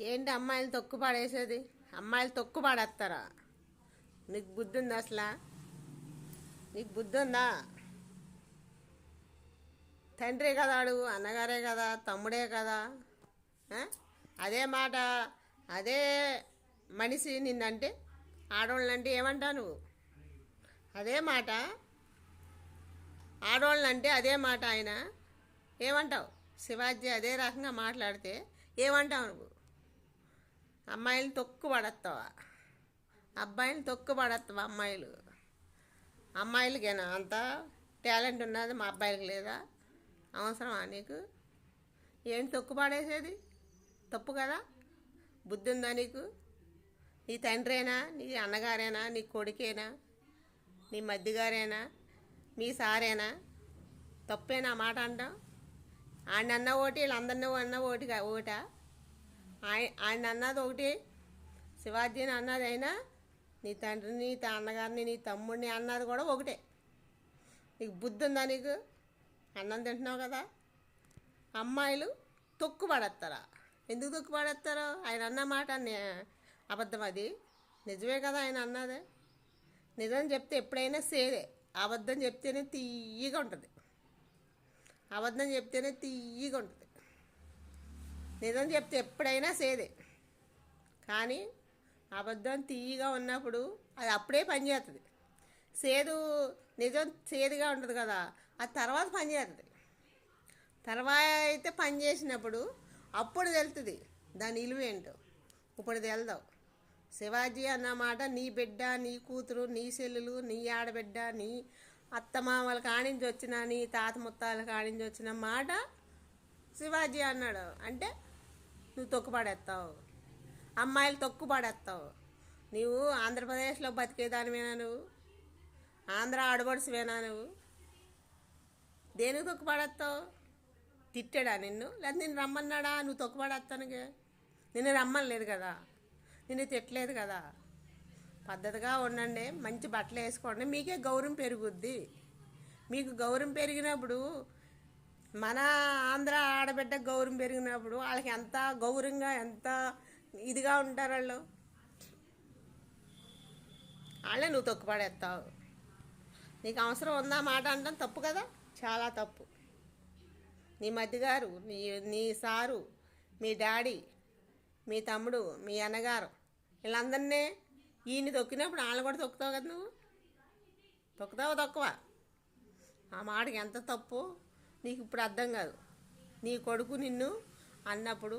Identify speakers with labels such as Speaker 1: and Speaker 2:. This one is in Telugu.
Speaker 1: ఏంటి అమ్మాయిలు తొక్కు పడేసేది? అమ్మాయిలు తొక్కు పడేస్తారా? నీకు బుద్ధి ఉందా అసలు? నీకు బుద్ధి ఉందా? తండ్రి కదా అడుగు, అన్నగారే కదా, తమ్ముడే కదా. ఆ? అదే మాట, అదే మనిషి నిన్నంటే ఆడవాళ్ళంటే ఏమంటావు నువ్వు? అదే మాట ఆడవాళ్ళంటే అదే మాట ఆయన ఏమంటావు? శివాజీ అదే రకంగా మాట్లాడితే ఏమంటావు నువ్వు? అమ్మాయిలు తొక్కు పడేస్తావా? అబ్బాయిలు తొక్కు పడేస్తావా? అమ్మాయిలకేనా అంత టాలెంట్ ఉన్నది, మా అబ్బాయిలకి లేదా? అవసరమా నీకు? ఏంటి తొక్కు పడేసేది? తప్పు కదా? బుద్ధి ఉందా నీకు? నీ తండ్రేనా, నీ అన్నగారేనా, నీ కొడుకేనా, నీ మధ్యగారేనా, మీ సారేనా? తప్పేనా మాట అంటాం? ఆయన అన్న ఒకటి, వీళ్ళందరినీ అన్న ఒకటా? ఆయన అన్నది ఒకటి, శివాజీని అన్నది అయినా నీ తండ్రిని, అన్నగారిని, నీ తమ్ముడిని అన్నది కూడా ఒకటే. నీకు బుద్ధి ఉందా నీకు? అన్నం తింటున్నావు కదా. అమ్మాయిలు తొక్కు పడేస్తారా? ఎందుకు తొక్కు పడేస్తారో? ఆయన అన్న మాట అబద్ధం, అది నిజమే కదా ఆయన అన్నదే. నిజం చెప్తే ఎప్పుడైనా సేదే, అబద్ధం చెప్తేనే తీయగా ఉంటుంది. అబద్ధం చెప్తేనే తీయగా ఉంటుంది. నిజం చెప్తే ఎప్పుడైనా సేదే, కానీ అబద్ధం తీయగా ఉన్నప్పుడు అది అప్పుడే పనిచేస్తుంది. సేదు నిజం సేదుగా ఉంటుంది కదా, అది తర్వాత పనిచేస్తుంది. తర్వాత అయితే పని చేసినప్పుడు అప్పుడు తెలుస్తుంది దాని విలువేంటో. ఇప్పుడు తెలదావు. శివాజీ అన్నమాట నీ బిడ్డ, నీ కూతురు, నీ చెల్లెలు, నీ ఆడబిడ్డ, నీ అత్తమామల కానించి వచ్చిన, నీ తాత ముత్తాల కానించి వచ్చిన మాట శివాజీ అన్నాడు అంటే నువ్వు తొక్కుపడేస్తావు. అమ్మాయిలు తొక్కుపడేస్తావు. నువ్వు ఆంధ్రప్రదేశ్లో బతికేదానివేనా? నువ్వు ఆంధ్ర ఆడబడుసువేనా? నువ్వు దేనికి తొక్కుపడేస్తావు? తిట్టాడా నిన్ను? లేదా నిన్ను రమ్మన్నాడా? నువ్వు తొక్కుపడేస్తానికి నిన్ను రమ్మనలేదు కదా, నిన్ను తిట్టలేదు కదా. పద్ధతిగా ఉండండి, మంచి బట్టలు వేసుకోండి, మీకే గౌరవం పెరుగుద్ది. మీకు గౌరవం పెరిగినప్పుడు, మన ఆంధ్ర ఆడబిడ్డ గౌరవం పెరిగినప్పుడు వాళ్ళకి ఎంత గౌరవంగా, ఎంత ఇదిగా ఉంటారు వాళ్ళు. వాళ్ళే నువ్వు తొక్కుపడేస్తావు. నీకు అవసరం ఉందా మాట అంటాం? తప్పు కదా, చాలా తప్పు. నీ మధ్యగారు, నీ సారు, మీ డాడీ, మీ తమ్ముడు, మీ అన్నగారు, వీళ్ళందరినీ ఈయన్ని తొక్కినప్పుడు వాళ్ళని కూడా తొక్కుతావు కదా. నువ్వు తొక్కుతావు తక్కువ. ఆ మాటకి ఎంత తప్పు నీకు ఇప్పుడు అర్థం కాదు. నీ కొడుకు నిన్ను అన్నప్పుడు